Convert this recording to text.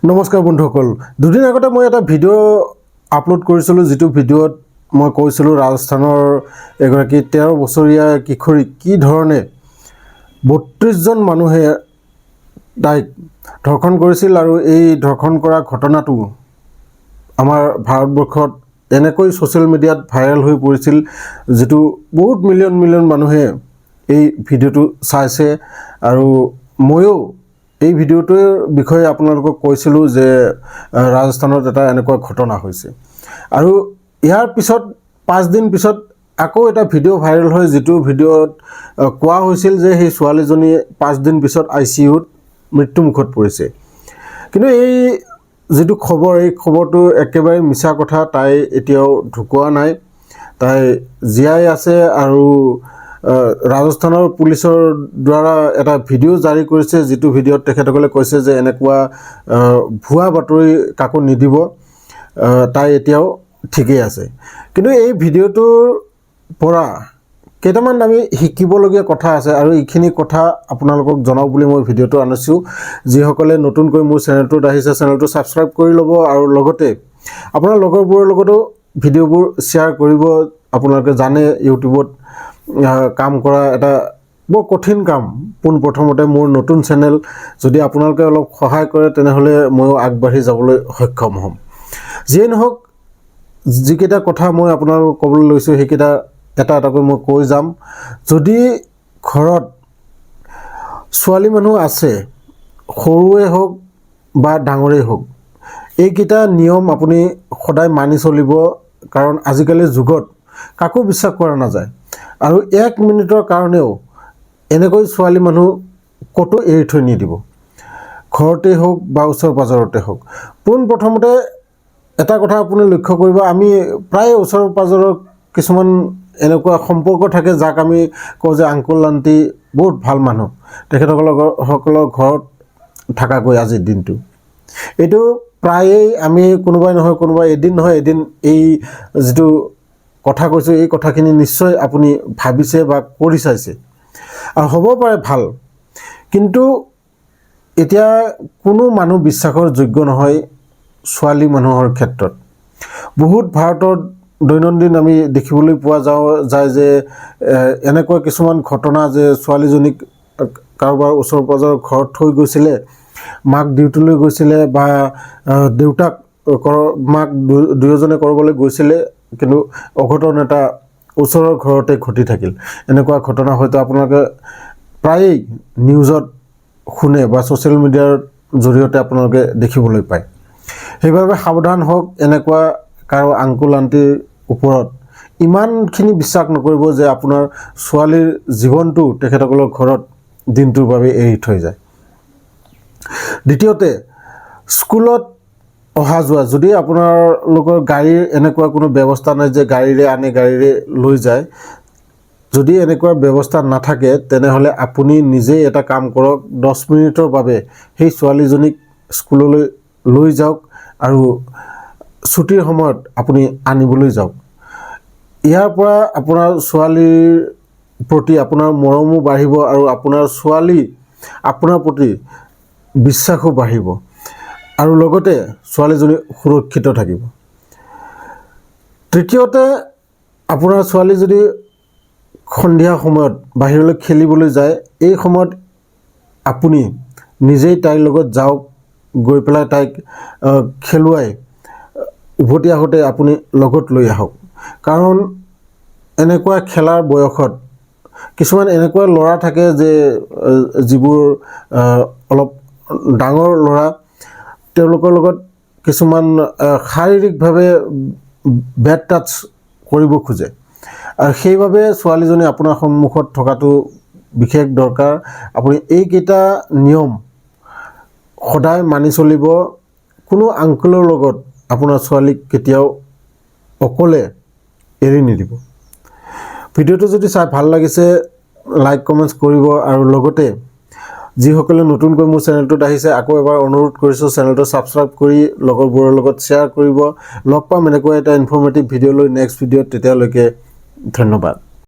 নমস্কাৰ বন্ধুসকল দুদিন আগতে মই এটা ভিডিঅ' আপলোড কৰিছিলোঁ যিটো ভিডিঅ'ত মই কৈছিলোঁ ৰাজস্থানৰ এগৰাকী 13 বছৰীয়া কিশোৰী কি ধৰণে 32 জন মানুহে তাইক ধৰ্ষণ কৰিছিল আৰু এই ধৰ্ষণ কৰা ঘটনাটো আমাৰ ভাৰতবৰ্ষত এনেকৈ সোশ্যাল মিডিয়াত ভাইৰেল হৈ পৰিছিল যেটো বহুত মিলিয়ন মানুহে এই ভিডিঅ'টো চাইছে আৰু ময়ো এই ভিডিঅ'টোৰ বিষয়ে আপোনালোকক কৈছিলোঁ যে ৰাজস্থানত এটা এনেকুৱা ঘটনা হৈছে আৰু ইয়াৰ পিছত 5 দিন পিছত আকৌ এটা ভিডিঅ' ভাইৰেল হয় যেটো ভিডিঅ'ত কোৱা হৈছিল যে সেই ছোৱালীজনী 5 দিন পিছত আইচিইউত মৃত্যুমুখত পৰিছে কিন্তু এই যেটো খবৰ এই খবৰটো একেবাৰে মিছা কথা তাই এতিয়াও ঢুকোৱা নাই তাই জিয়াই আছে আৰু ৰাজস্থানৰ পুলিচৰ দ্বাৰা এটা ভিডিঅ' জাৰি কৰিছে যেটো ভিডিঅ'ত তেখেতসকলে কৈছে যে এনেকুৱা ভুৱা বাতৰি কাকো নিদিব তাই এতিয়াও ঠিকই আছে কিন্তু এই ভিডিঅ'টোৰ পৰা কেইটামান আমি শিকিবলগীয়া কথা আছে আৰু এইখিনি কথা আপোনালোকক জনাও বুলি মই ভিডিঅ'টো আনিছো যিসকলে নতুনকৈ মোৰ চেনেলটোত আহিছে চেনেলটো সাবস্ক্ৰাইব কৰি ল'ব আৰু লগতে আপোনাৰ লগৰবোৰৰ লগতো ভিডিঅ'বোৰ শ্বেয়াৰ কৰিব আপোনালোকে জানে ইউটিউবত কাম কৰা এটা বৰ কঠিন কাম পোন প্ৰথমতে মোৰ নতুন চেনেল যদি আপোনালোকে অলপ সহায় কৰে তেনেহলে মই আগবাঢ়ি যাবলৈ সক্ষম হ'ম যিয়ে নহওক যিকেইটা কথা মই আপোনালোকক ক'বলৈ লৈছো সেইকেইটা এটা এটাকৈ মই কৈ যাম যদি ঘৰত ছোৱালী মানুহ আছে সৰুৱে হোক বা ডাঙৰেই হোক এইকেইটা নিয়ম আপুনি সদায় মানি চলিব কাৰণ আজিকালি যুগত কাকো বিশ্বাস কৰা নাযায় আৰু 1 মিনিটৰ কাৰণেও এনেকৈ ছোৱালী মানুহ কতো এৰি থৈ নিদিব ঘৰতে হোক বা ওচৰ পাজৰতে হোক পোন প্ৰথমতে এটা কথা আপুনি লক্ষ্য কৰিব আমি প্ৰায় ওচৰ পাজৰৰ কিছুমান এনেকুৱা সম্পৰ্ক থাকে যাক আমি কওঁ যে আঙ্কল আন্টি বহুত ভাল মানুহ তেখেতসকলৰ ঘৰত থাকাকৈ আজিৰ দিনটো এটো প্ৰায়ে আমি কোনোবাই নহয় কোনোবাই এদিন নহয় এদিন এই যেটো কথা কৈছো এই কথাখিনি নিশ্চয় আপুনি ভাবিছে বা কৰি চাইছে আৰু হ'ব পাৰে ভাল কিন্তু এতিয়া কোনো মানুহ বিশ্বাসৰ যোগ্য নহয় ছোৱালী মানুহৰ ক্ষেত্ৰত বহুত ভাৰতত দৈনন্দিন আমি দেখিবলৈ পোৱা যায় যে এনেকুৱা কিছুমান ঘটনা যে ছোৱালীজনীক কাৰোবাৰ ওচৰ পাজৰৰ ঘৰত থৈ গৈছিলে মাক ডিউটিলৈ গৈছিলে বা দেউতাক মাক দুয়োজনে কৰবলৈ গৈছিলে কিন্তু অঘটন এটা ওচৰৰ ঘৰতে ঘটি থাকিল এনেকুৱা ঘটনা হয়তো আপোনালোকে প্ৰায় নিউজত শুনে বা সোশ্যাল মিডিয়াৰ জৰিয়তে আপোনালোকে দেখিবলৈ পায় সেইবাবে সাৱধান হওক এনেকুৱা কাৰো আঙ্কল আন্টিৰ ওপৰত ইমানখিনি বিশ্বাস নকৰিব যে আপোনাৰ ছোৱালীৰ জীৱনটো তেখেতসকলৰ ঘৰত দিনটোৰ বাবে এৰি থৈ যায় দ্বিতীয়তে স্কুলত অহা যোৱা যদি আপোনালোকৰ গাড়ীৰ এনেকুৱা কোনো ব্যৱস্থা নাই যে গাড়ীৰে আনে গাড়ীৰে লৈ যায় যদি এনেকুৱা ব্যৱস্থা নাথাকে তেনেহলে আপুনি নিজে এটা কাম কৰক 10 মিনিটৰ বাবে সেই ছোৱালীজনীক স্কুললৈ লৈ যাওক আৰু ছুটিৰ সময়ত আপুনি আনিবলৈ যাওক ইয়াৰ পৰা আপোনাৰ ছোৱালীৰ প্ৰতি আপোনাৰ মৰমো বাঢ়িব আৰু আপোনাৰ ছোৱালী আপোনাৰ প্ৰতি বিশ্বাসো বাঢ়িব আৰু লগতে ছোৱালীজনী সুৰক্ষিত থাকিব তৃতীয়তে আপোনাৰ ছোৱালী যদি সন্ধিয়া সময়ত বাহিৰলৈ খেলিবলৈ যায় এই সময়ত আপুনি নিজেই তাইৰ লগত যাওক গৈ পেলাই তাইক খেলুৱাই উভতি আহোঁতে আপুনি লগত লৈ আহক কাৰণ এনেকুৱা খেলাৰ বয়সত কিছুমান এনেকুৱা ল'ৰা থাকে যে যিবোৰ অলপ ডাঙৰ ল'ৰা তেওঁলোকৰ লগত কিছুমান শাৰীৰিকভাৱে বেড টাচ কৰিব খোজে আৰু সেইভাবে ছোৱালীজনী আপোনাৰ সন্মুখত থকাটো বিশেষ দৰকাৰ আপুনি এইকেইটা নিয়ম সদায় মানি চলিব কোনো আঙ্কলৰ লগত আপোনাৰ ছোৱালীক কেতিয়াও অকলে এৰি নিদিব ভিডিঅ'টো যদি চাই ভাল লাগিছে লাইক কমেন্টছ কৰিব আৰু লগতে যিসকলে নতুনকৈ মোৰ চেনেলটোত আহিছে আকৌ এবাৰ অনুৰোধ কৰিছো চেনেলটো সাবস্ক্ৰাইব কৰি লগৰবোৰৰ লগত শ্বেয়াৰ কৰিব লগ পাম এনেকুৱা এটা ইনফৰমেটিভ ভিডিঅ লৈ নেক্সট ভিডিঅ'ত তেতিয়ালৈকে ধন্যবাদ